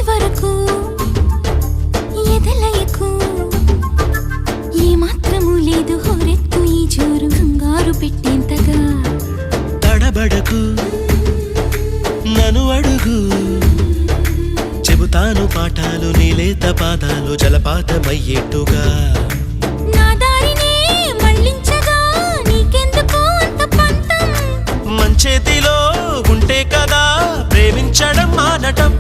వరకు ఎదలయకు ఏ మాత్రము లేదు హోరెత్తు ఈ జోరు కంగారు పెట్టేంతగా తడబడకు నన్ను అడుగు చెబుతాను పాఠాలు నీలేత పాదాలు జలపాతమయ్యేట్టుగా నా దారినే మళ్ళించగా నీకెందుకు అంత పంతం మంచేతిలో ఉంటే కదా ప్రేమించడం మానటం